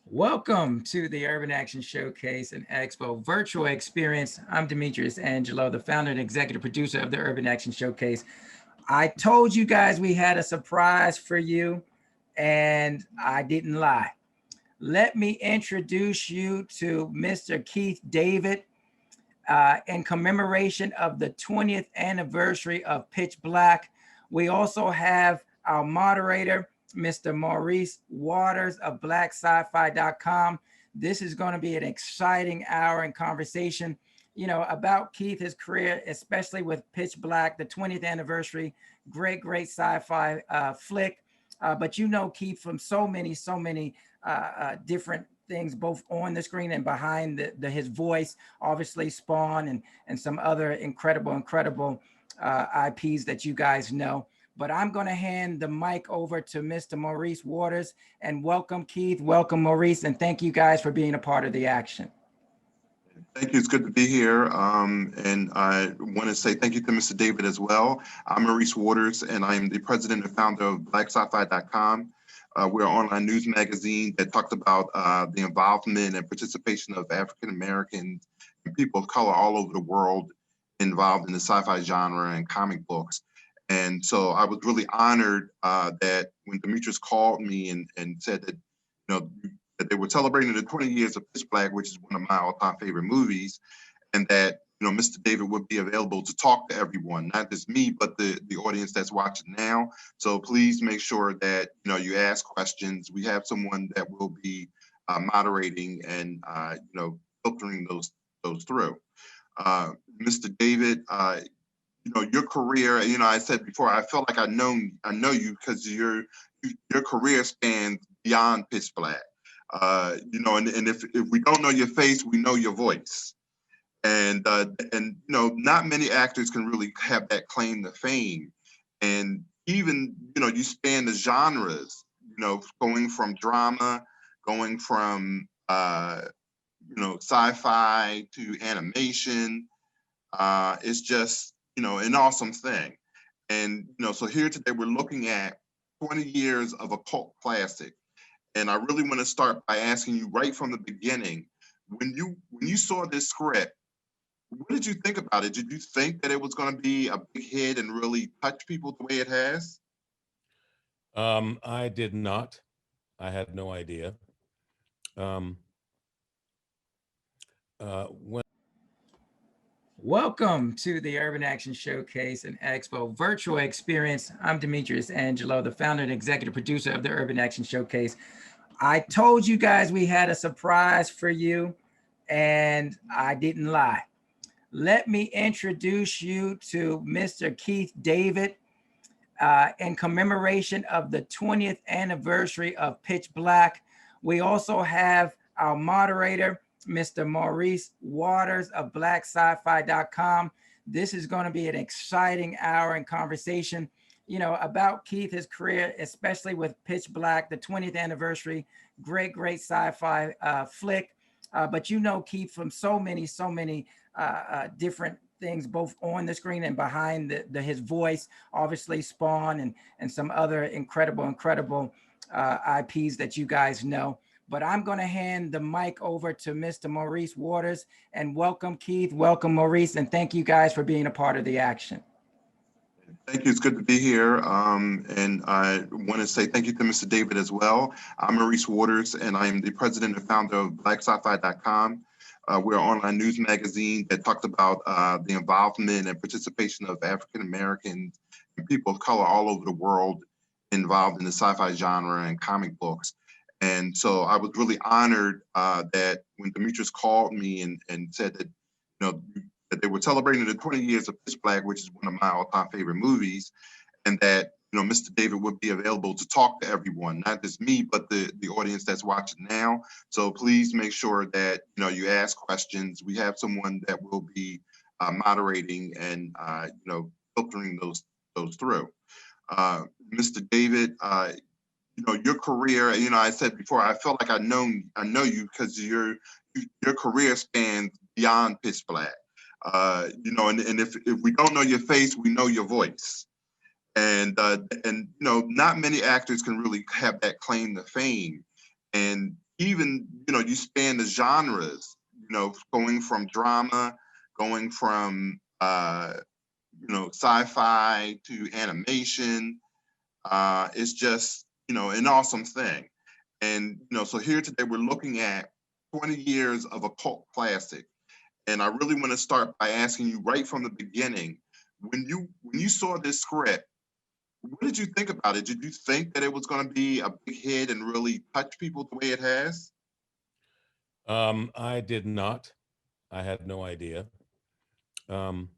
Welcome to the Urban Action Showcase and Expo virtual experience. I'm Demetrius Angelo, the founder and executive producer of the Urban Action Showcase. I told you guys we had a surprise for you, and I didn't lie. Let me introduce you to Mr. Keith David. In commemoration of the 20th anniversary of Pitch Black, we also have our moderator, Mr. Maurice Waters of BlackSci-Fi.com. This is going to be an exciting hour in conversation, about Keith, his career, especially with Pitch Black, the 20th anniversary, great sci-fi flick. But Keith from so many different things, both on the screen and behind his voice, obviously Spawn and some other incredible IPs that you guys know. But I'm going to hand the mic over to Mr. Maurice Waters, and welcome Keith, welcome Maurice, and thank you guys for being a part of the action. Thank you. It's good to be here. And I want to say thank you to Mr. David as well. I'm Maurice Waters, and I am the president and founder of BlackSci-Fi.com. We're an online news magazine that talks about the involvement and participation of African Americans and people of color all over the world involved in the sci-fi genre and comic books. And so I was really honored that when Demetrius called me and said that, that they were celebrating the 20 years of Pitch Black, which is one of my all-time favorite movies, and that Mr. David would be available to talk to everyone, not just me, but the audience that's watching now. So please make sure that you ask questions. We have someone that will be moderating and filtering those through. Mr. David, your career. I said before, I felt like I know you because your career spans beyond Pitch Black. And if we don't know your face, we know your voice. And not many actors can really have that claim to fame. And even, you span the genres, going from drama, going from, sci-fi to animation. It's just, an awesome thing. And, so here today, we're looking at 20 years of a cult classic. And I really want to start by asking you right from the beginning, when you saw this script, what did you think about it? Did you think that it was going to be a big hit and really touch people the way it has? I did not. I had no idea. Welcome to the Urban Action Showcase and Expo virtual experience. I'm Demetrius Angelo, the founder and executive producer of the Urban Action Showcase. I told you guys we had a surprise for you, and I didn't lie. Let me introduce you to Mr. Keith David. In commemoration of the 20th anniversary of Pitch Black, we also have our moderator, Mr. Maurice Waters of BlackSci-Fi.com. This is going to be an exciting hour in conversation, about Keith, his career, especially with Pitch Black, the 20th anniversary, great sci-fi flick. But Keith from so many different things, both on the screen and behind his voice, obviously Spawn and some other incredible IPs that you guys know. But I'm going to hand the mic over to Mr. Maurice Waters, and welcome Keith, welcome Maurice, and thank you guys for being a part of the action. Thank you. It's good to be here. And I want to say thank you to Mr. David as well. I'm Maurice Waters, and I am the president and founder of BlackSci-Fi.com. We're an online news magazine that talks about the involvement and participation of African Americans and people of color all over the world involved in the sci-fi genre and comic books. And so I was really honored that when Demetrius called me and said that, that they were celebrating the 20 years of Pitch Black, which is one of my all-time favorite movies, and that Mr. David would be available to talk to everyone, not just me, but the audience that's watching now. So please make sure that you ask questions. We have someone that will be moderating and filtering those through. Mr. David, your career, I said before, I felt like I know you because your career spans beyond Pitch Black. And if we don't know your face, we know your voice. And not many actors can really have that claim to fame. And even, you span the genres, going from drama, going from sci-fi to animation. It's just, an awesome thing. And, so here today, we're looking at 20 years of a cult classic. And I really want to start by asking you right from the beginning, when you saw this script, what did you think about it? Did you think that it was going to be a big hit and really touch people the way it has? I did not. I had no idea. Um,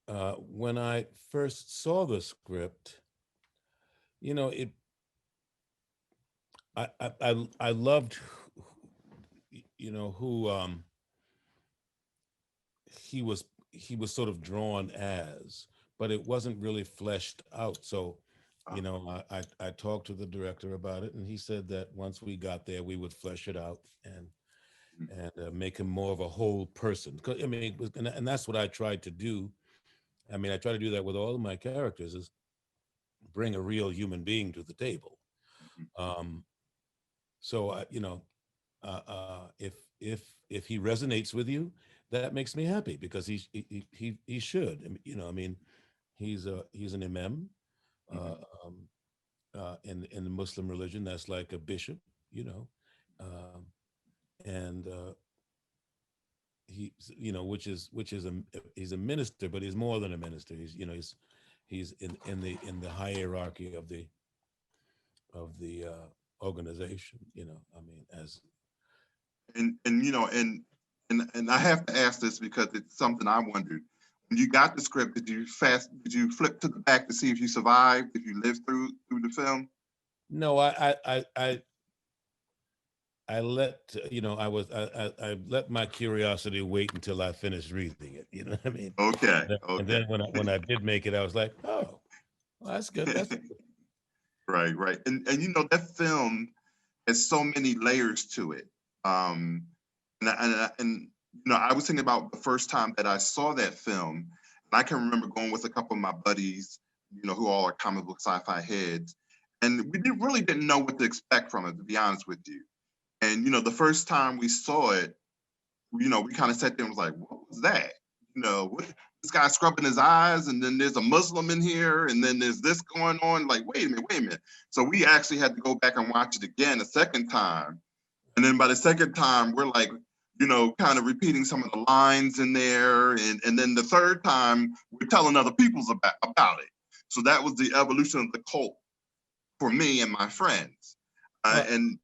when I first saw the script, it I loved, who he was sort of drawn as, but it wasn't really fleshed out. So, I talked to the director about it, and he said that once we got there, we would flesh it out and make him more of a whole person. 'Cause, I mean, and that's what I tried to do. I mean, I try to do that with all of my characters, is bring a real human being to the table. Um, so, if he resonates with you, that makes me happy, because he should. I mean, he's an imam, uh, um, in the Muslim religion. That's like a bishop, um, and which is he's a minister, but he's more than a minister. He's in the hierarchy of the organization. I mean, as And I have to ask this because it's something I wondered. When you got the script, did you flip to the back to see if you survived, if you lived through the film? no, I let I let my curiosity wait until I finished reading it. You know what I mean? Okay, And okay. then when I did make it, I was like, oh, well, that's good. That's Right, right. And that film has so many layers to it. Um, I was thinking about the first time that I saw that film, and I can remember going with a couple of my buddies, who all are comic book sci-fi heads, and we really didn't know what to expect from it, to be honest with you. And the first time we saw it, we kind of sat there and was like, what was that? What, this guy scrubbing his eyes, and then there's a Muslim in here, and then there's this going on. Like, wait a minute, wait a minute. So we actually had to go back and watch it again a second time. And then by the second time, we're like, kind of repeating some of the lines in there. And then the third time, we're telling other people's about it. So that was the evolution of the cult for me and my friends. well, And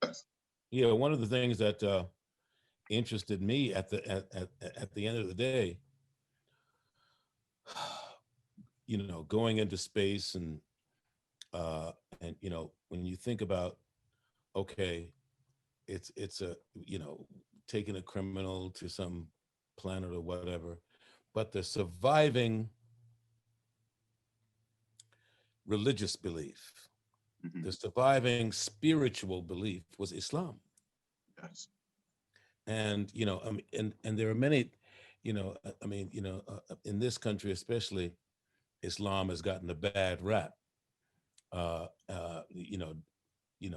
yes. one of the things that interested me at the end of the day, going into space, and when you think about, okay, it's a taking a criminal to some planet or whatever, but the surviving religious belief, Mhm. the surviving spiritual belief was Islam. Yes. And and there are many, in this country especially, Islam has gotten a bad rap. Uh, uh, you know,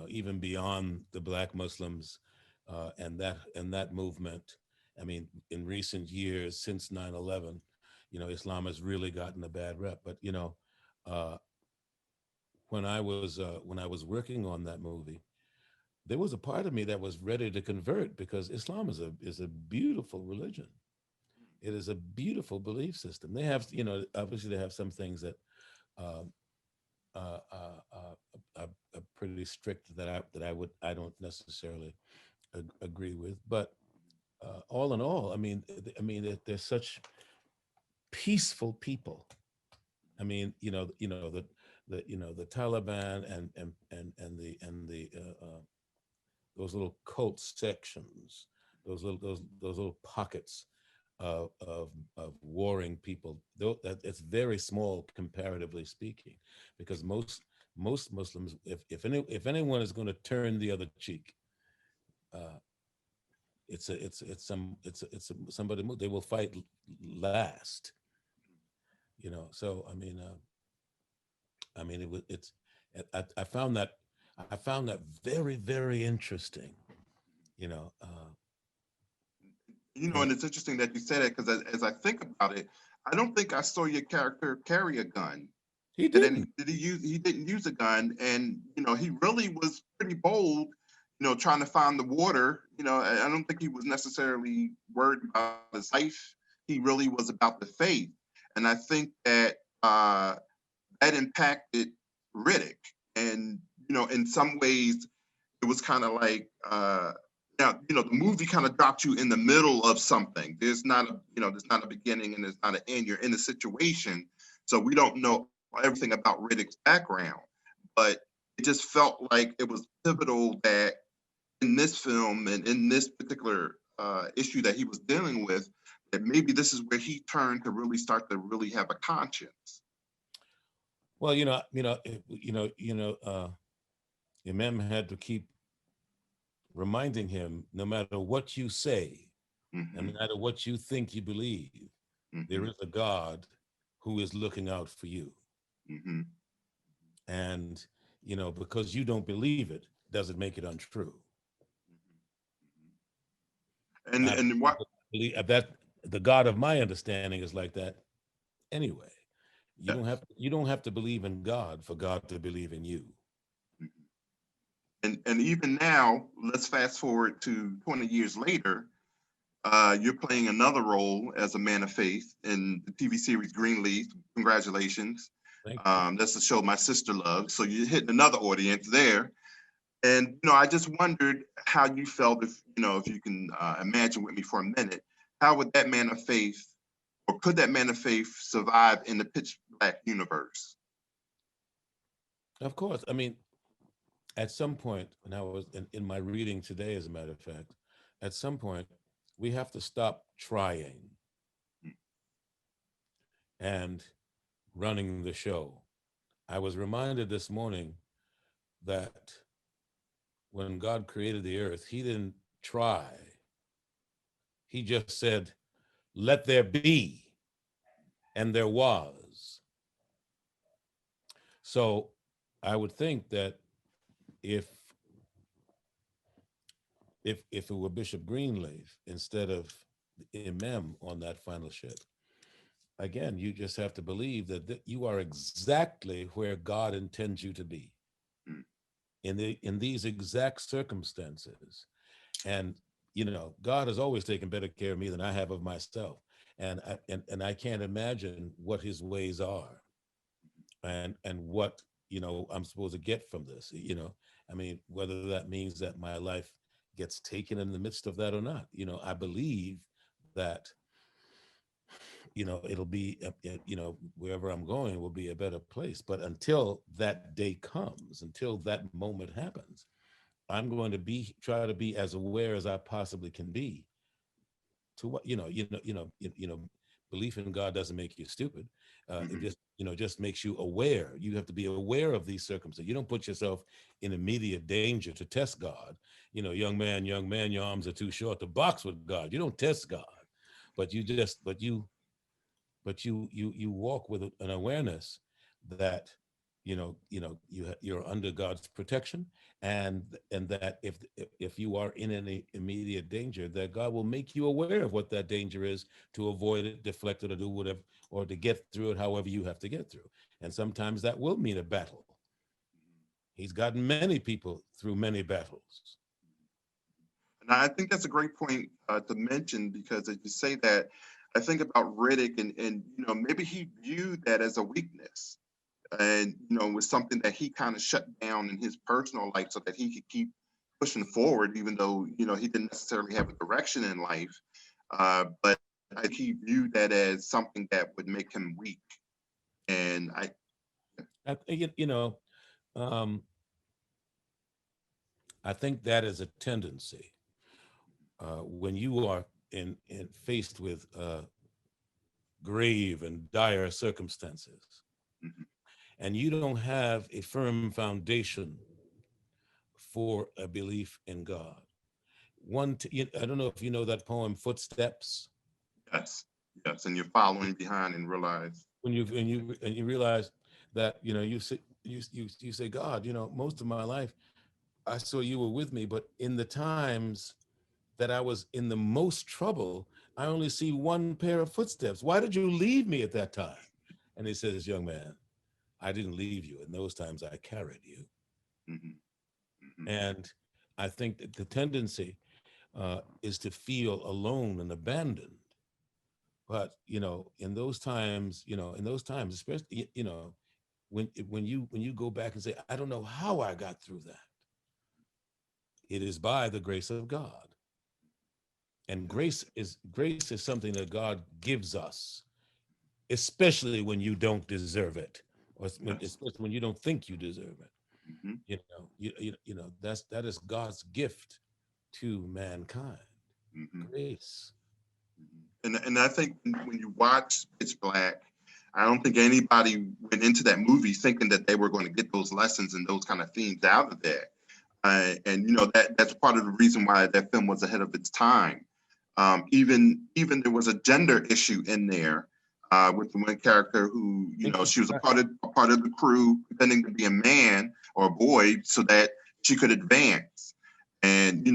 even beyond the Black Muslims, and that movement. I mean, in recent years, since 9/11, Islam has really gotten a bad rep. But uh, when I was working on that movie, there was a part of me that was ready to convert, because Islam is a beautiful religion. It is a beautiful belief system. They have, obviously they have some things that um, are pretty strict, that I don't necessarily agree with. But all in all, they're such peaceful people. I mean, the Taliban and the those little cult sections, those little pockets. of warring people. Though that it's very small comparatively speaking, because most Muslims, if anyone is going to turn the other cheek, uh, somebody they will fight last. So I mean it was it's I found that very, very interesting. You know, And and it's interesting that you say that because as I think about it, I don't think I saw your character carry a gun. he And then didn't. he didn't use a gun, and he really was pretty bold, trying to find the water. I don't think he was necessarily worried about his life. He really was about the faith. And I think that that impacted Riddick. And in some ways it was kind of like now the movie kind of dropped you in the middle of something. There's not a beginning and there's not an end. You're in a situation, so we don't know everything about Riddick's background, but it just felt like it was pivotal that in this film and in this particular issue that he was dealing with, that maybe this is where he turned to really start to really have a conscience. Well, Imam had to keep reminding him, no matter what you say, and no Hmm. matter what you think you believe, there Hmm. is a God who is looking out for you. Hmm. And, because you don't believe it, doesn't make it untrue. And I and what believe that the God of my understanding is like that anyway. Yes. You don't have to believe in God for God to believe in you. And even now, let's fast forward to 20 years later. You're playing another role as a man of faith in the TV series Greenleaf. Congratulations. Thank you. That's a show my sister loves. So you're hitting another audience there. And I just wondered how you felt, if you can imagine with me for a minute, how would that man of faith, or could that man of faith survive in the pitch black universe? Of course. I mean, at some point, and I was in my reading today, as a matter of fact, at some point, we have to stop trying and running the show. I was reminded this morning that when God created the earth, he didn't try. He just said, let there be, and there was. So I would think that if if it were Bishop Greenleaf instead of Imam on that final ship, again, you just have to believe that you are exactly where God intends you to be Mm. in these exact circumstances. And God has always taken better care of me than I have of myself, and I can't imagine what His ways are, and what I'm supposed to get from this. I mean, whether that means that my life gets taken in the midst of that or not. I believe that it'll be wherever I'm going will be a better place. But until that day comes, until that moment happens, I'm going to try to be as aware as I possibly can be to what belief in God doesn't make you stupid. It Mhm. just makes you aware. You have to be aware of these circumstances. You don't put yourself in immediate danger to test God. Young man, your arms are too short to box with God. You don't test God, but you walk with an awareness that you're under God's protection, and that if you are in any immediate danger, that God will make you aware of what that danger is, to avoid it, deflect it, or do whatever, or to get through it however you have to get through. And sometimes that will mean a battle. He's gotten many people through many battles. And I think that's a great point to mention, because as you say that, I think about Riddick, and maybe he viewed that as a weakness, and was something that he kind of shut down in his personal life so that he could keep pushing forward, even though he didn't necessarily have a direction in life. But I think he viewed that as something that would make him weak. And I think um, I think that is a tendency when you are in faced with grave and dire circumstances, Mhm. and you don't have a firm foundation for a belief in God. I don't know if you know that poem, Footsteps. Yes, yes, and you're following behind and realize. When you realize that, you say, God, most of my life I saw you were with me, but in the times that I was in the most trouble, I only see one pair of footsteps. Why did you leave me at that time? And he says, young man, I didn't leave you. In those times, I carried you. Mhm, mhm. And I think that the tendency is to feel alone and abandoned. But in those times, especially when you go back and say, I don't know how I got through that. It is by the grace of God. And grace is something that God gives us, especially when you don't deserve it, or Yes. especially when you don't think you deserve it. Mhm, That is God's gift to mankind. mhm. Grace. And I think when you watch Pitch Black, I don't think anybody went into that movie thinking that they were going to get those lessons and those kind of themes out of that. And that's part of the reason why that film was ahead of its time. Even there was a gender issue in there with the one character who, she was a part of the crew, pretending to be a man or a boy so that she could advance. And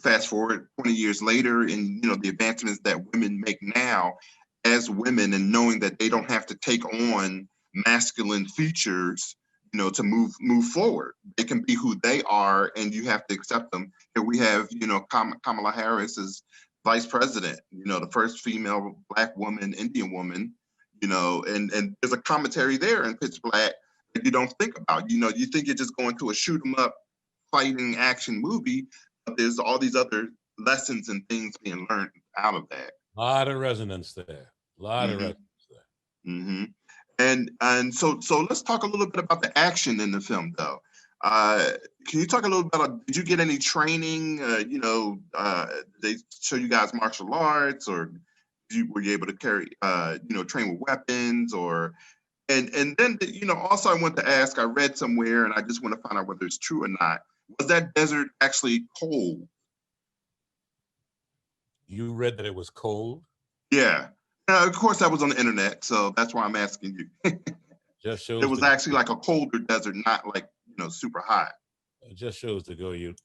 fast forward 20 years later, and the advancements that women make now as women, and knowing that they don't have to take on masculine features, to move forward. They can be who they are, and you have to accept them. Here we have, Kamala Harris as vice president, the first female Black woman, Indian woman, and there's a commentary there in Pitch Black that you don't think about. You think you're just going to a shoot 'em up fighting action movie, but there's all these other lessons and things being learned out of that. A lot of resonance there. A lot of Hmm. resonance there. Hmm. And so let's talk a little bit about the action in the film, though. Uh, can you talk a little bit about, did you get any training? They show you guys martial arts, or were you able to train with weapons, or and then also I want to ask. I read somewhere, and I just want to find out whether it's true or not. Was that desert actually cold? You read that it was cold. Yeah. Of course, that was on the internet, so that's why I'm asking you. Just It shows was to actually like a colder desert, not like super hot. just shows to go. You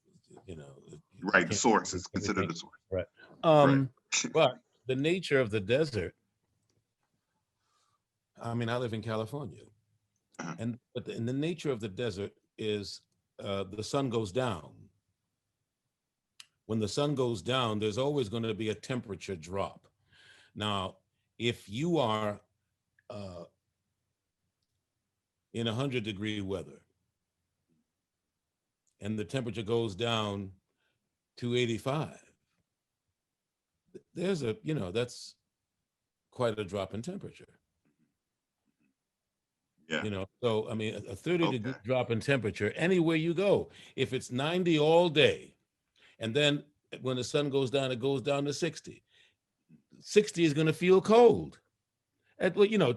Right, the can't source do is considered everything. the source. Right. Right. But the nature of the desert. I mean, I live in California, Uh-huh. and the nature of the desert is the sun goes down. When the sun goes down, there's always going to be a temperature drop. Now, if you are uh, in 100-degree weather and the temperature goes down to 85, that's quite a drop in temperature. Yeah. So I mean, a 30-degree Okay. drop in temperature anywhere you go. If it's 90 all day, and then when the sun goes down, it goes down to 60. 60 is going to feel cold. Well,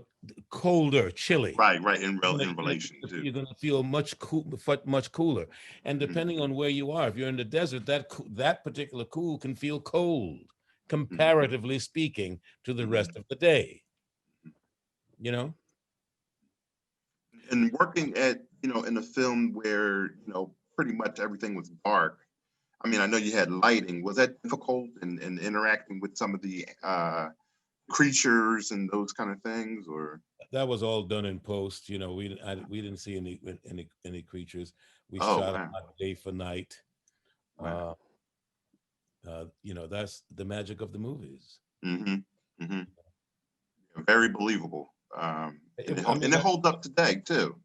colder, chilly. Right. Right. You're gonna, In you're relation gonna, to. you're gonna feel much cooler. And Mhm, depending on where you are, if you're in the desert, that particular cool can feel cold, mhm, comparatively speaking, to the mhm. rest of the day. You know, And working at in a film where pretty much everything was dark. I mean, I know you had lighting. Was that difficult in interacting with some of the creatures and those kind of things, or? that was all done in post. We didn't see any creatures. We Oh, shot a wow. lot day for night. Wow. Uh, that's the magic of the movies. Hmm. Hmm. Very believable. And I mean, it holds up today too.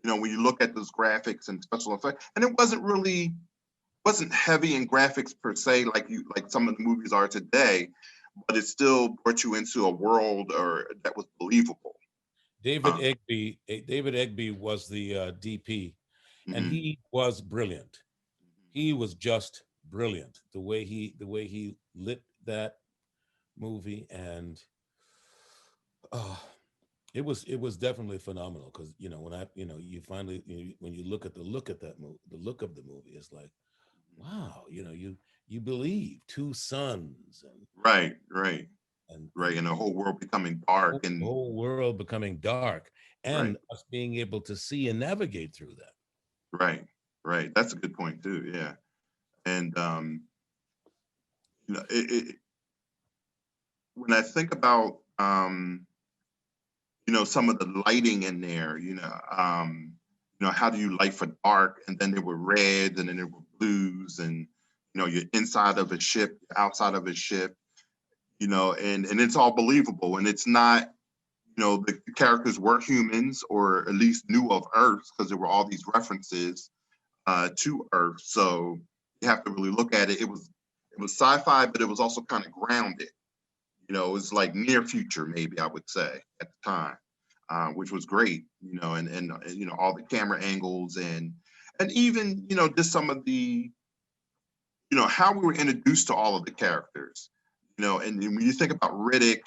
When you look at those graphics and special effects, and it wasn't heavy in graphics per se, like some of the movies are today, but it still brought you into a world or that was believable. David Uh, Egby. David Egby was the DP, and mhm, he was brilliant. He was just brilliant. The way he lit that movie, and uh, it was definitely phenomenal because when you finally when you look at that movie, the look of the movie is like, wow, you believe two sons Right, right, right. and And the whole world becoming whole dark and whole world becoming dark, right, and us being able to see and navigate through that. right, right. That's a good point too. Yeah. And when I think about some of the lighting in there, how do you light for dark? And then there were reds and then there were blues and you're inside of a ship, outside of a ship, and it's all believable. And it's not, the characters were humans or at least knew of Earth because there were all these references to Earth. So you have to really look at it. It was sci-fi, but it was also kind of grounded. It was like near future, maybe I would say at the time, which was great. And all the camera angles and even just some of the how we were introduced to all of the characters. And when you think about Riddick,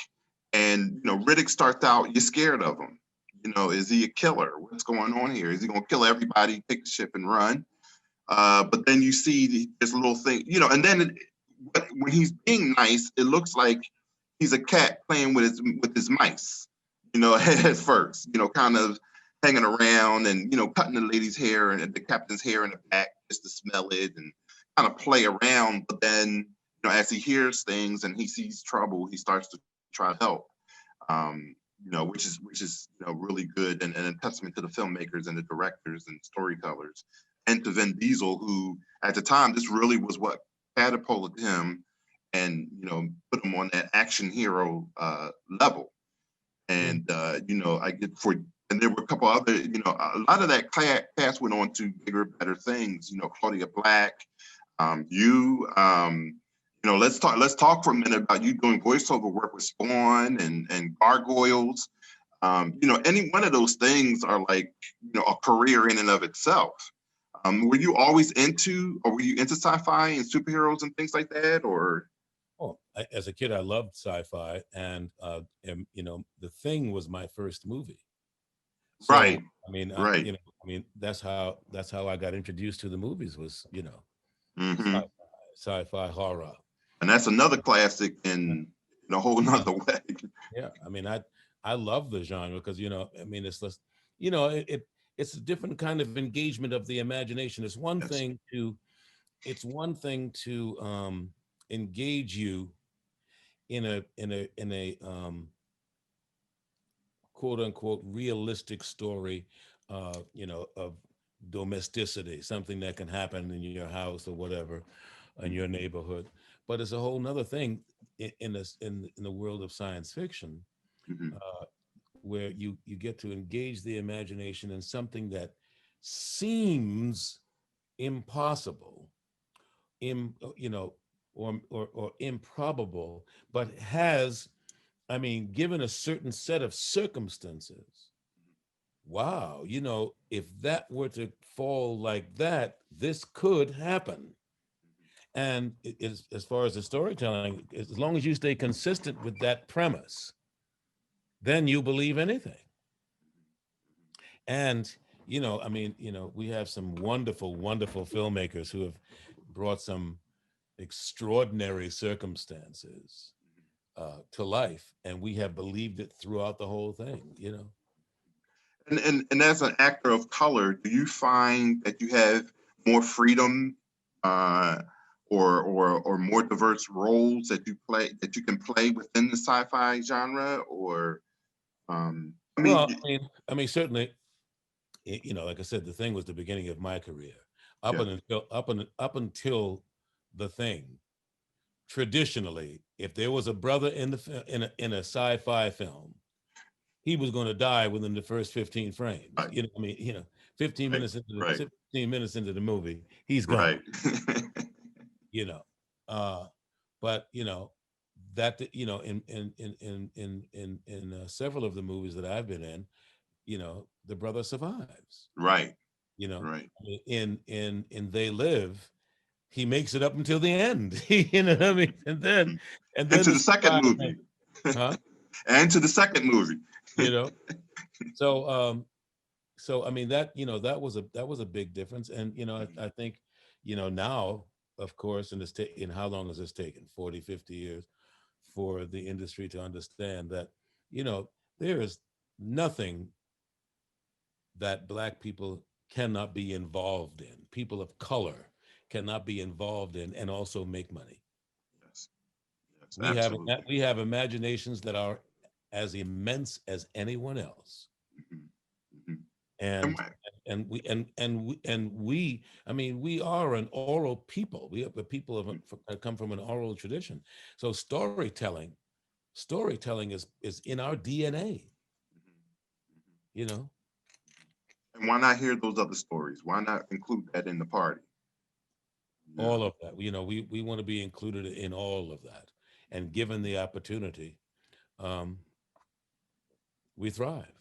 and Riddick starts out, you're scared of him. Is he a killer? What's going on here? Is he going to kill everybody, take the ship and run? But then you see this little thing, and then when he's being nice, it looks like he's a cat playing with his mice, at first, kind of hanging around and cutting the lady's hair and the captain's hair in the back just to smell it and kind of play around. But then, as he hears things and he sees trouble, he starts to try to help. Which is really good and a testament to the filmmakers and the directors and storytellers and to Vin Diesel, who at the time this really was what catapulted him and put him on that action hero level. And I get for and there were a couple other a lot of that cast went on to bigger, better things. Claudia Black, let's talk for a minute about you doing voiceover work with Spawn and Gargoyles. Any one of those things are like a career in and of itself. Were you always were you into sci-fi and superheroes and things like that, or? Oh, as a kid, I loved sci-fi, and The Thing was my first movie. So Right, I mean, right. that's how I got introduced to the movies was Hmm. sci-fi, sci-fi horror. And that's another classic Yeah, in a whole yeah, nother way. yeah. I mean, I love the genre because I mean, it's less, it's a different kind of engagement of the imagination. Yes. It's one thing to engage you in a quote unquote realistic story, of domesticity, something that can happen in your house or whatever, in your neighborhood. But it's a whole nother thing in the world of science fiction, Hmm. uh, where you get to engage the imagination in something that seems impossible, Im, you know, or improbable, but has, I mean, given a certain set of circumstances, wow, if that were to fall like that, this could happen. And as far as the storytelling, as long as you stay consistent with that premise, then you believe anything. And, I mean, we have some wonderful, wonderful filmmakers who have brought some extraordinary circumstances to life, and we have believed it throughout the whole thing. And as an actor of color, do you find that you have more freedom, uh, or more diverse roles that you can play within the sci-fi genre? Or I mean, Well, I mean, certainly, like I said, The Thing was the beginning of my career. Up yeah, until up until The Thing, traditionally, if there was a brother in a sci-fi film, he was going to die within the first 15 frames. right, 15 right, minutes into the right, 15 minutes into the movie, he's gone. right. You know, uh, but that in several of the movies that I've been in, the brother survives. Right, You know, right. in They Live, he makes it up until the end. You know what I mean? And And then to the the second surprise, movie. huh? And to the second movie. You know. So so I mean that, that was a big difference. And I think, now, of course, in how long has this taken? 40, 50 years for the industry to understand that, you know, there is nothing that Black people cannot be involved in. People of color cannot be involved in and also make money. Yes, yes, We have absolutely. we have imaginations that are as immense as anyone else. Mhm, mhm. And And we, I mean, we are an oral people. We are the people come from an oral tradition. So storytelling is in our DNA, you know. and why not hear those other stories? Why not include that in the party? You know? All of that. We want to be included in all of that. And given the opportunity, um, we thrive.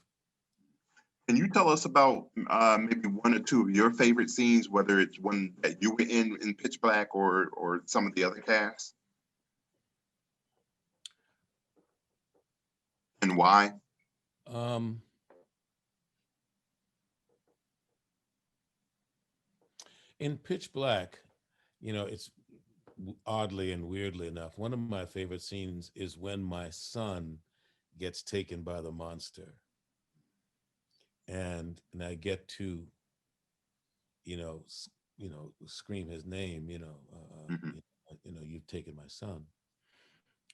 Can you tell us about maybe one or two of your favorite scenes, whether it's one that you were in Pitch Black or some of the other casts, and why? Um, in Pitch Black, it's oddly and weirdly enough, one of my favorite scenes is when my son gets taken by the monster, and I get to, you know, scream his name, Hmm. you've taken my son.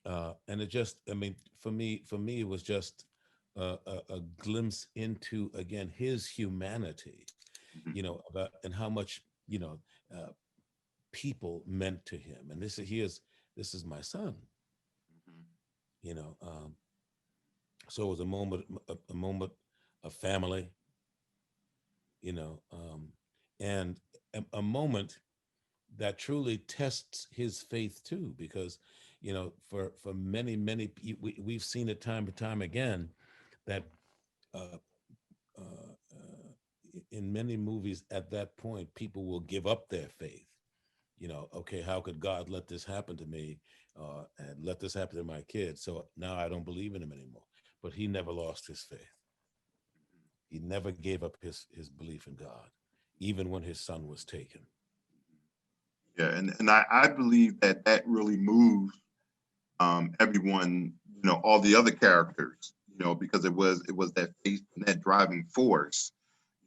And it just, I mean, for me, it was just a glimpse into, again, his humanity, Hmm. about, and how much, uh, people meant to him. And this is my son, Hmm. you know. So it was a moment of family, you know, and a moment that truly tests his faith too, because, for we've seen it time and time again that, uh, in many movies at that point, people will give up their faith. Okay, how could God let this happen to me, and let this happen to my kid? So now I don't believe in him anymore. But he never lost his faith. He never gave up his belief in God, even when his son was taken. Yeah, and I believe that that really moved everyone, all the other characters, because it was that faith and that driving force,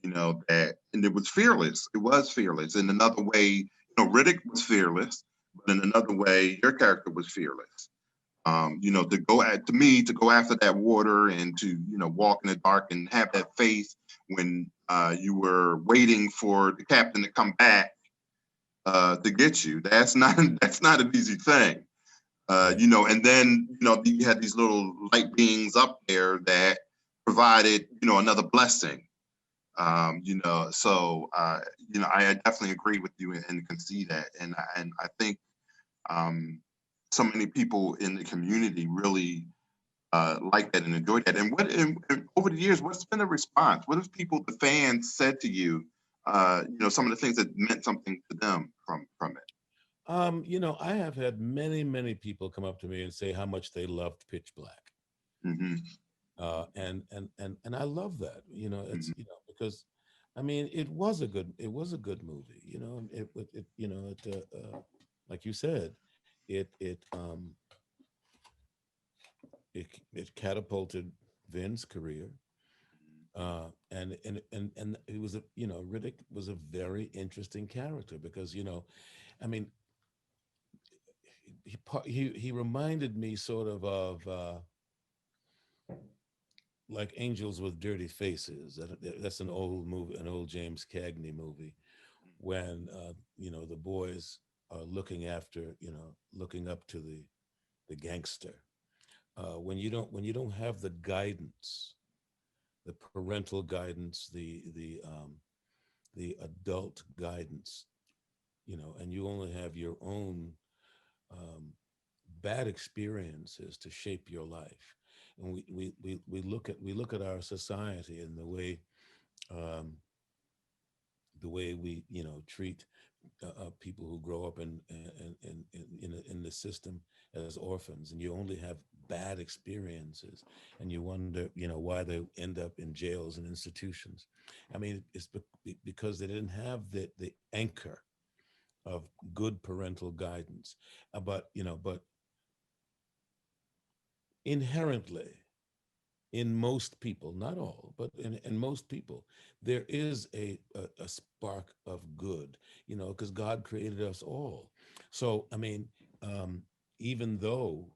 that, and it was fearless. It was fearless. In another way, Riddick was fearless, but in another way, your character was fearless. To go after that water and to, walk in the dark and have that faith when you were waiting for the captain to come back to get you. That's not that's not an easy thing. Right. And then, you had these little light beings up there that provided, another blessing. So I definitely agree with you and can see that. And I think um, so many people in the community really like that and enjoy that. And over the years, what's been the response? What have people, the fans, said to you? Some of the things that meant something to them from it. I have had many, many people come up to me and say how much they loved Pitch Black. Hmm. And I love that. It's, Hmm. because, I mean, it was a good movie. Like you said, it it catapulted Vin's career. And it was Riddick was a very interesting character because, I mean, he reminded me sort of like Angels with Dirty Faces. That's an old movie, an old James Cagney movie, when, the boys are looking up to the gangster. When you don't have the guidance, the parental guidance, the adult guidance, and you only have your own, um, bad experiences to shape your life. And we look at our society and the way, um, the way we, treat people who grow up in the system as orphans, and you only have bad experiences, and you wonder, why they end up in jails and institutions. I mean, it's because they didn't have the anchor of good parental guidance. But inherently, in most people, not all, but in most people, there is a spark of good, because God created us all. So, I mean, even though,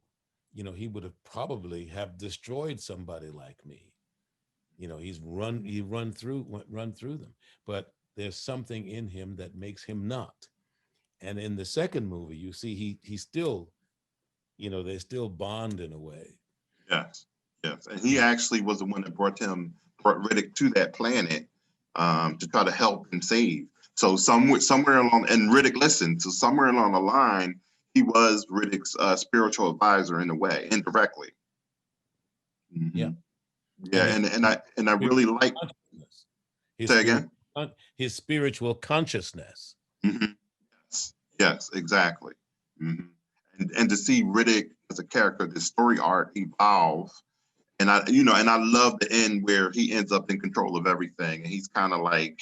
he would have probably have destroyed somebody like me, run through them, but there's something in him that makes him not. And in the second movie, you see, he still, they still bond in a way. Yes, yes. And he actually was the one that brought Riddick to that planet to try to help and save. So somewhere along, and Riddick listened. So somewhere along the line, he was Riddick's spiritual advisor in a way, indirectly. Yeah. Yeah, And and I really like. his Say spirit, again. his spiritual consciousness. Mhm. Yes, yes, exactly. Mhm. And to see Riddick as a character, the story arc evolve, and I love the end where he ends up in control of everything, and he's kind of like,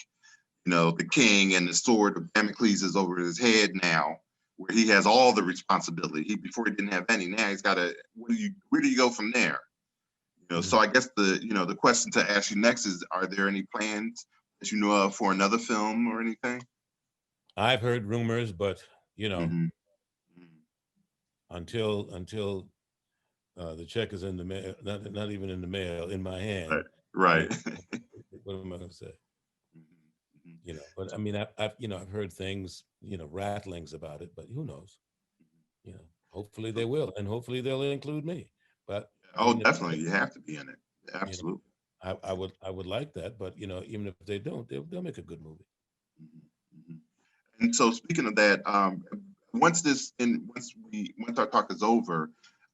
the king, and the sword of Damocles is over his head now, where he has all the responsibility. Before he didn't have any. Now he's got to. Where do you go from there? So I guess the question to ask you next is: are there any plans that you know of for another film or anything? I've heard rumors, but Mm-hmm. until the check is in the mail, not even in the mail, in my hand. I Right. mean, what am I going to say? But I mean, I've heard things, rattlings about it, but who knows? Hopefully they will, and hopefully they'll include me. But Oh, even if, definitely. You have to be in it. you know, Absolutely. I would like that, but even if they don't, they'll make a good movie. Mhm. And so, speaking of that, once our talk is over,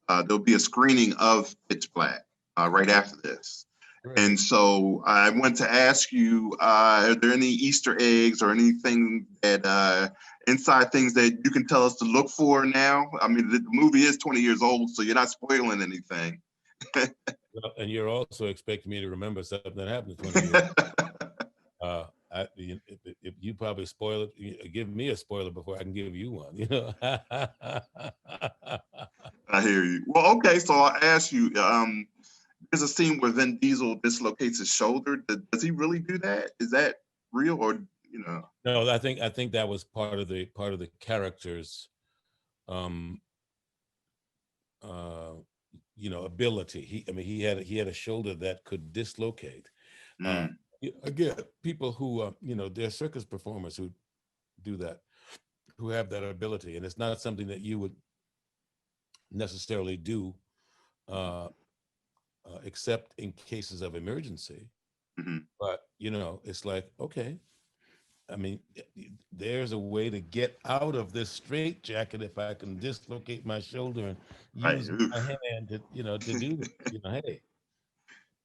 there'll be a screening of Pitch Black right after this. Right. And so, I want to ask you: are there any Easter eggs or anything that inside things that you can tell us to look for now? I mean, the movie is 20 years old, so you're not spoiling anything. Well, and you're also expecting me to remember something that happened 20 years. If you probably spoil it, give me a spoiler before I can give you one. I hear you. Well, okay, so I'll ask you. There's a scene where Vin Diesel dislocates his shoulder. Does he really do that? Is that real, or you know? No, I think that was part of the character's, um, uh, ability. He had a shoulder that could dislocate. Uh, Mm, Again, people who, they're circus performers who do that, who have that ability, and it's not something that you would necessarily do, uh, except in cases of emergency. mhm. But it's like, okay, I mean, there's a way to get out of this straitjacket if I can dislocate my shoulder and Right. use my Oof. hand to do this. Hey.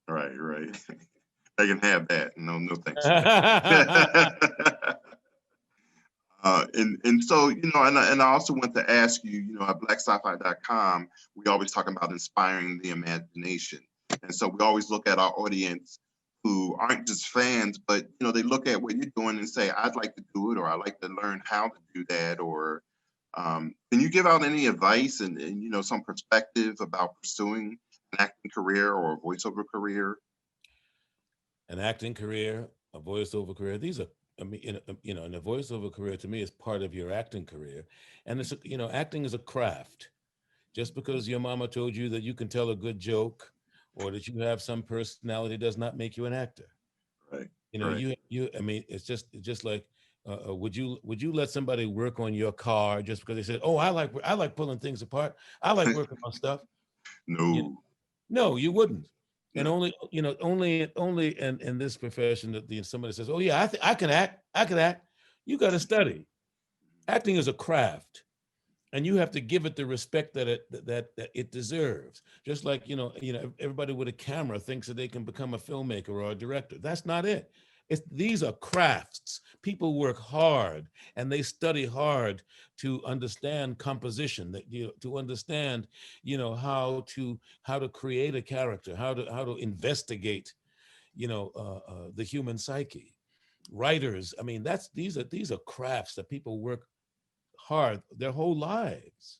Right. Right. They can have that. No, no thanks. Yeah. And so, and I also want to ask you, at blacksci-fi.com, we always talk about inspiring the imagination. And so we always look at our audience who aren't just fans, but, they look at what you're doing and say, I'd like to do it, or I'd like to learn how to do that. Or can you give out any advice and some perspective about pursuing an acting career or a voiceover career? An acting career, a voiceover career. These are, I mean, and a voiceover career to me is part of your acting career. And acting is a craft. Just because your mama told you that you can tell a good joke or that you have some personality does not make you an actor. Right. Right. You. I mean, it's just like, would you let somebody work on your car just because they said, oh, I like pulling things apart. I like working on stuff. You know, No. no, you wouldn't. And No. only in this profession that somebody says, oh yeah, I can act. I can act. You got to study. Acting is a craft, and you have to give it the respect that it deserves. Just like everybody with a camera thinks that they can become a filmmaker or a director. That's not it. These are crafts. people work hard and they study hard to understand composition, that to understand, how to create a character, how to investigate, the human psyche. Writers, I mean, these are crafts that people work hard their whole lives.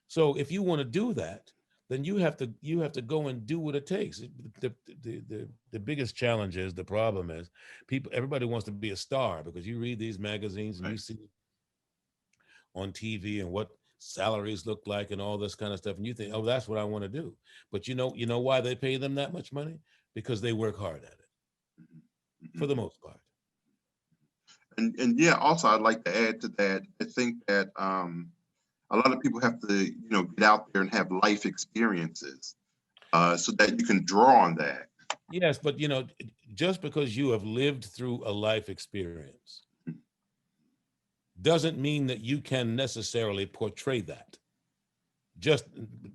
So if you want to do that, then you have to go and do what it takes. The biggest challenge is, the problem is, everybody wants to be a star, because you read these magazines and you Right. see on TV and what salaries look like and all this kind of stuff, and you think, oh, that's what I want to do. But you know why they pay them that much money? Because they work hard at it, Mhm. for the most part. And yeah, also I'd like to add to that. I think that a lot of people have to, get out there and have life experiences so that you can draw on that. Yes, but just because you have lived through a life experience doesn't mean that you can necessarily portray that, just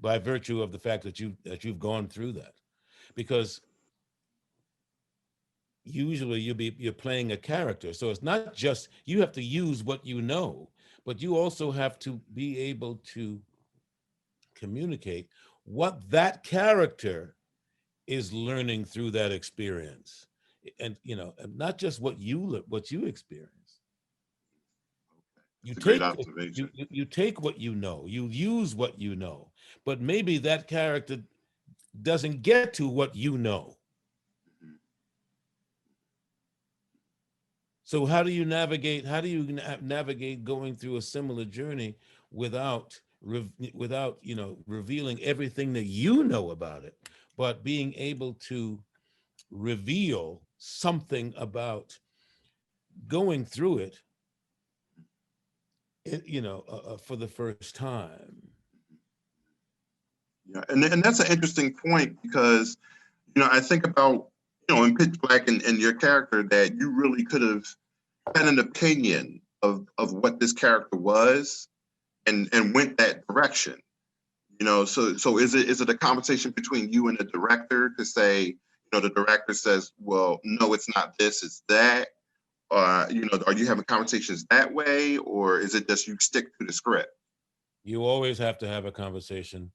by virtue of the fact that you've gone through that. Because usually you're playing a character, so it's not just you have to use what you know, but you also have to be able to communicate what that character is learning through that experience, and not just what you experience. You It's a great take observation. you take what you know, you use what you know, but maybe that character doesn't get to what you know. Mhm. So how do you navigate going through a similar journey without revealing everything that you know about it, but being able to reveal something about going through it, for the first time. Yeah, and that's an interesting point because I think about in Pitch Black and your character that you really could have had an opinion of what this character was and went that direction. So is it a conversation between you and the director to say, the director says, well, no, it's not this, it's that. Are you having conversations that way, or is it just you stick to the script? You always have to have a conversation.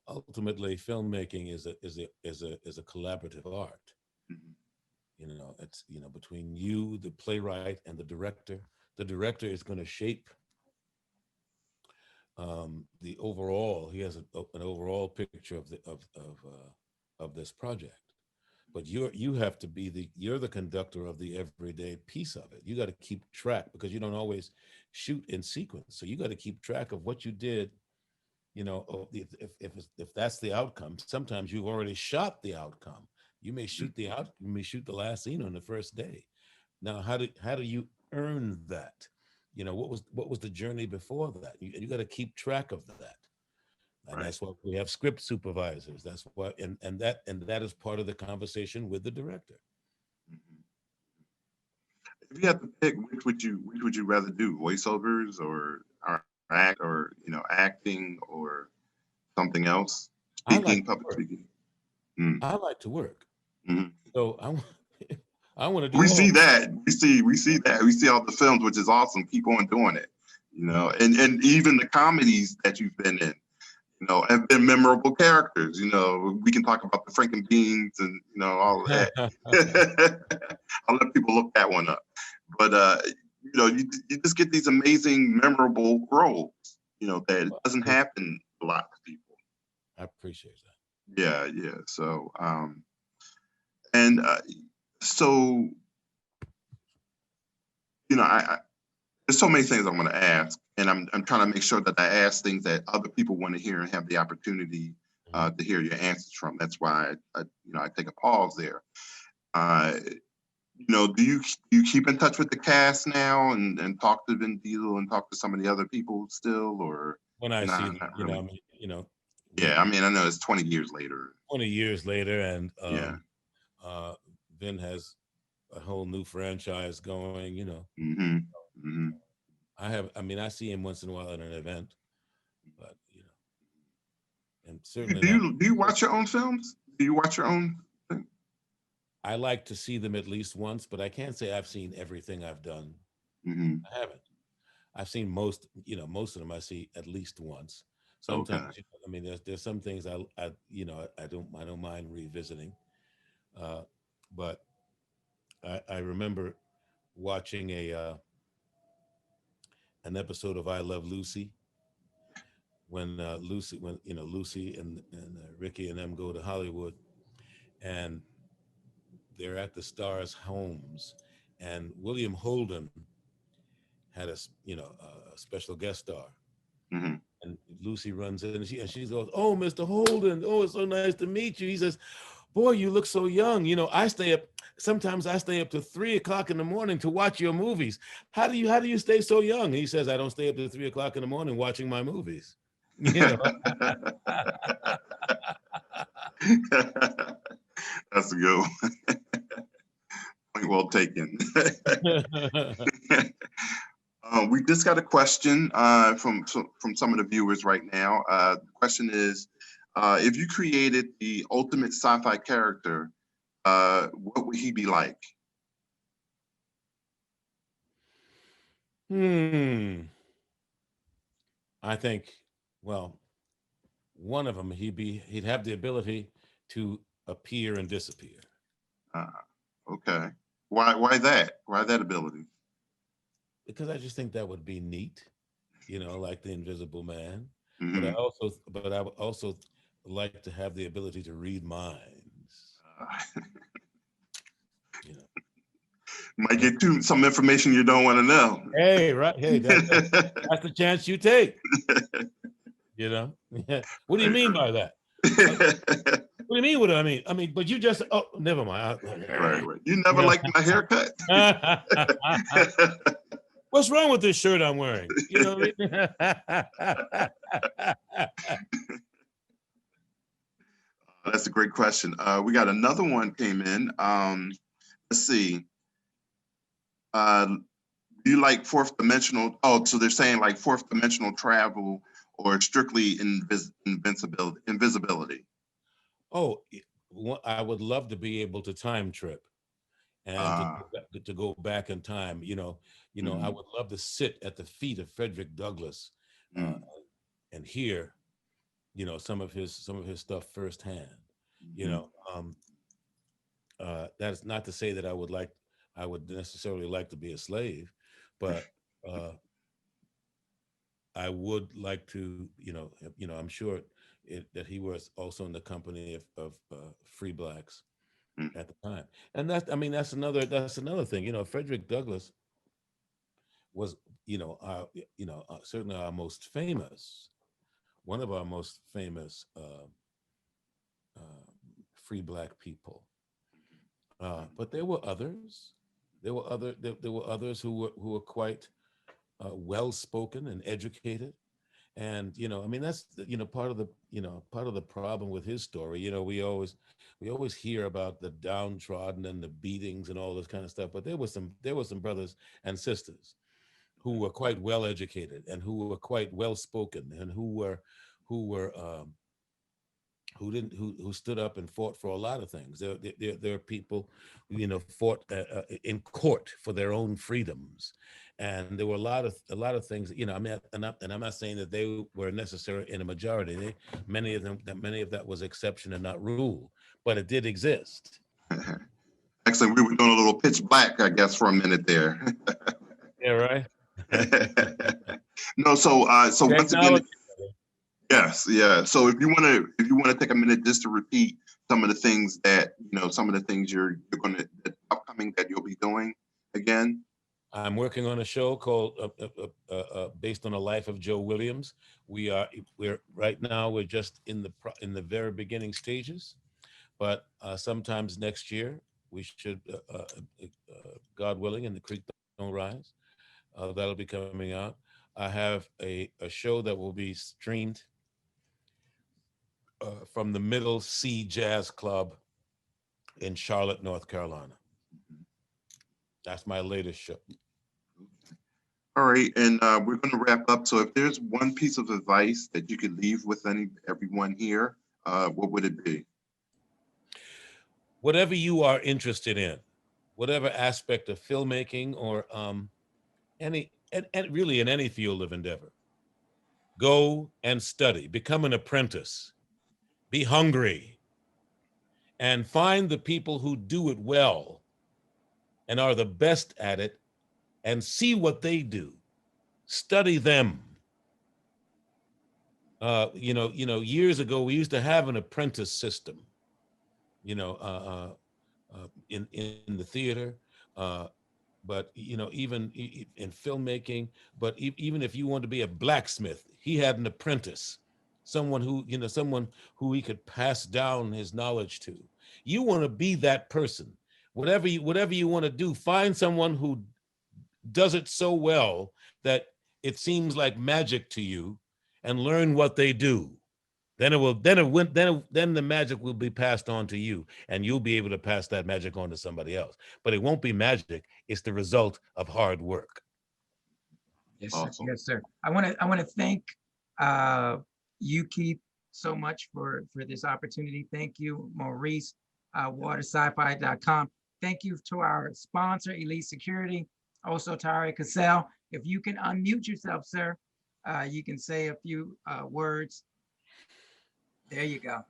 Ultimately, filmmaking is a collaborative art. Mhm. It's between you, the playwright, and the director. The director is going to shape the overall. He has an overall picture of this project, but you have to be you're the conductor of the everyday piece of it. You got to keep track, because you don't always shoot in sequence, so you got to keep track of what you did. If that's the outcome, sometimes you've already shot the outcome. You may shoot the last scene on the first day. Now, how do you earn that? What was the journey before that? You got to keep track of that, and Right. that's why we have script supervisors. That's why, and that is part of the conversation with the director. Mhm. If you had to pick, which would you rather do, voiceovers or act, or acting, or something else? I like Speaking, to public work. speaking. Mm. I like to work. Mhm. So I want to do We see all. that. We see that. We see all the films, which is awesome. Keep on doing it. And even the comedies that you've been in, have been memorable characters. We can talk about the Franken Beans and all of that. I'll let people look that one up. But you just get these amazing, memorable roles. That doesn't happen a lot to people. I appreciate that. Yeah, yeah. And so I there's so many things I want to ask, and I'm trying to make sure that I ask things that other people want to hear and have the opportunity Mhm. to hear your answers from. That's why I take a pause there. Uh, do you keep in touch with the cast now and talk to Vin Diesel and talk to some of the other people still, or When I see nah, them, not really? I mean, Yeah, I we mean, I know it's 20 years later. 20 years later, and Yeah. uh, Vin has a whole new franchise going. Mm-hmm. Mm-hmm. I mean, I see him once in a while at an event, but and Do you certainly do not. you, do you watch your own films? Do you watch your own thing? I like to see them at least once, but I can't say I've seen everything I've done. Hmm. I haven't. I've seen most, most of them I see at least once. Okay. Sometimes, I mean, there's some things I don't mind revisiting. Uh, but I remember watching an episode of I Love Lucy when Lucy and Ricky and them go to Hollywood, and they're at the stars' homes, and William Holden had a special guest star, Hmm. and Lucy runs in, and she goes, "Oh, Mr. Holden, oh, it's so nice to meet you." He says, "Boy, you look so young. Sometimes I stay up to 3 o'clock in the morning to watch your movies. How do you stay so young?" He says, "I don't stay up to 3 o'clock in the morning watching my movies." You know. That's a good one. Point well taken. We just got a question from some of the viewers right now. The question is, if you created the ultimate sci-fi character, what would he be like? Hmm. I think, well, one of them, he'd have the ability to appear and disappear, Uh, okay. Why that? Why that ability? because I just think that would be neat, like the Invisible Man. But Hmm. I would also like to have the ability to read minds. Uh, You know. might get some information you don't want to know. Hey, right. Hey, that's the chance you take. You know. Yeah. What do you mean by that? Uh, What do you mean? What do I mean? I mean, but you just. Oh, never mind. Right, right. You never liked my haircut. What's wrong with this shirt I'm wearing? You know what I mean? That's a great question. We got another one came in. Let's see. Do you like fourth dimensional? Oh, so they're saying like fourth dimensional travel or strictly invisibility. Oh, I would love to be able to time trip and Uh, to go back in time. I mm, would love to sit at the feet of Frederick Douglass uh, mm, and hear, some of his stuff firsthand. You mm, know, that is not to say that I would necessarily like to be a slave, but uh, I would like to, I'm sure that he was also in the company of free blacks mm, at the time. And that's another thing. Frederick Douglass was, certainly our most famous, one of our most famous free black people. But there were others. There were others who were quite well spoken and educated. And that's part of the problem with his story. We always hear about the downtrodden and the beatings and all this kind of stuff, but there were some brothers and sisters who were quite well educated and who were quite well spoken and who stood up and fought for a lot of things. There are people who fought in court for their own freedoms, and there were a lot of things. I mean, and I'm not saying that they were necessary in a majority. Many of that was exception and not rule, but it did exist. mm. Actually, we were doing a little pitch black, I guess, for a minute there. Yeah, right. No, so once again, Technology. yes, yeah. So if you want to take a minute just to repeat some of the things some of the things you're going to upcoming that you'll be doing again. I'm working on a show called based on the life of Joe Williams. We're right now we're just in the very beginning stages, but sometimes next year we should, God willing, and the creek don't rise. That'll be coming out. I have a show that will be streamed from the Middle Sea Jazz Club in Charlotte, North Carolina. That's my latest show. All right, and we're going to wrap up. So if there's one piece of advice that you could leave with everyone here, what would it be? whatever you are interested in, whatever aspect of filmmaking or and really in any field of endeavor, go and study, become an apprentice, be hungry, and find the people who do it well and are the best at it, and see what they do. Study them. Years ago we used to have an apprentice system. In the theater, but even in filmmaking. But even if you want to be a blacksmith, he had an apprentice, someone who he could pass down his knowledge to. You want to be that person. Whatever you want to do, find someone who does it so well that it seems like magic to you, and learn what they do. Then the magic will be passed on to you, and you'll be able to pass that magic on to somebody else. But it won't be magic. It's the result of hard work. Yes, sir. Awesome. Yes, sir. I want to thank you, Keith, so much for this opportunity. Thank you, Maurice, watersci-fi.com. Thank you to our sponsor, Elite Security, also Tari Cassell. If you can unmute yourself, sir, you can say a few words. There you go.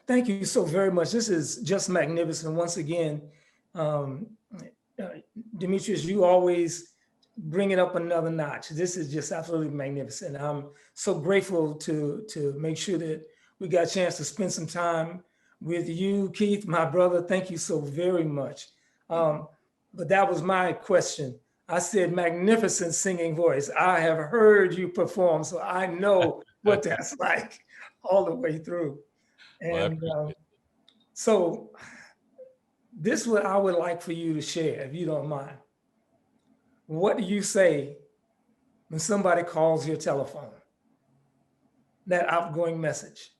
Thank you so very much. This is just magnificent. Once again, Demetrius, you always bring it up another notch. This is just absolutely magnificent. I'm so grateful to make sure that we got a chance to spend some time with you, Keith, my brother. Thank you so very much. But that was my question. I said magnificent singing voice. I have heard you perform, so I know what that's like all the way through. And so this is what I would like for you to share, if you don't mind. What do you say when somebody calls your telephone? That outgoing message.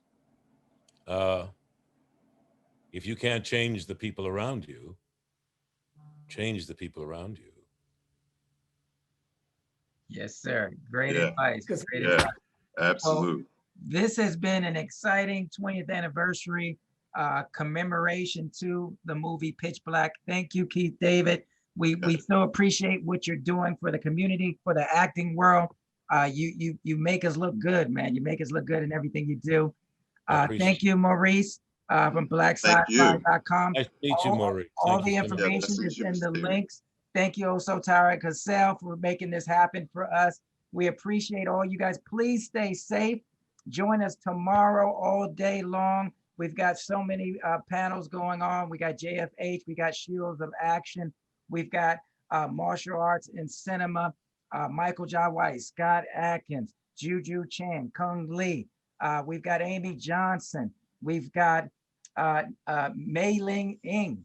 If you can't change the people around you, change the people around you. Yes, sir. Great Yeah. advice. Great Yeah, advice. absolutely. This has been an exciting 20th anniversary commemoration to the movie Pitch Black. Thank you, Keith David. We so appreciate what you're doing for the community, for the acting world. You make us look good, man. You make us look good in everything you do. Thank you, Maurice, from blacksci-fi.com. Nice to meet you, Maurice. All Thank the you so much. information is in the links. Thank you also, Tara Cassell, for making this happen for us. We appreciate all you guys. Please stay safe. Join us tomorrow all day long. We've got so many panels going on. We got JFH, we got Shields of Action. We've got martial arts and cinema, Michael Jai White, Scott Atkins, Juju Chan, Kung Lee. We've got Amy Johnson. We've got Mei Ling Ing.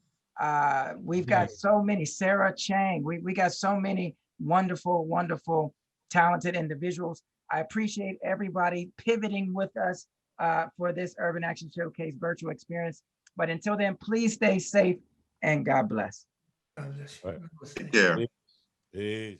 We've got so many, Sarah Chang. We got so many wonderful, wonderful, talented individuals. I appreciate everybody pivoting with us for this Urban Action Showcase virtual experience. But until then, please stay safe and God bless. God bless you. Take care. Peace.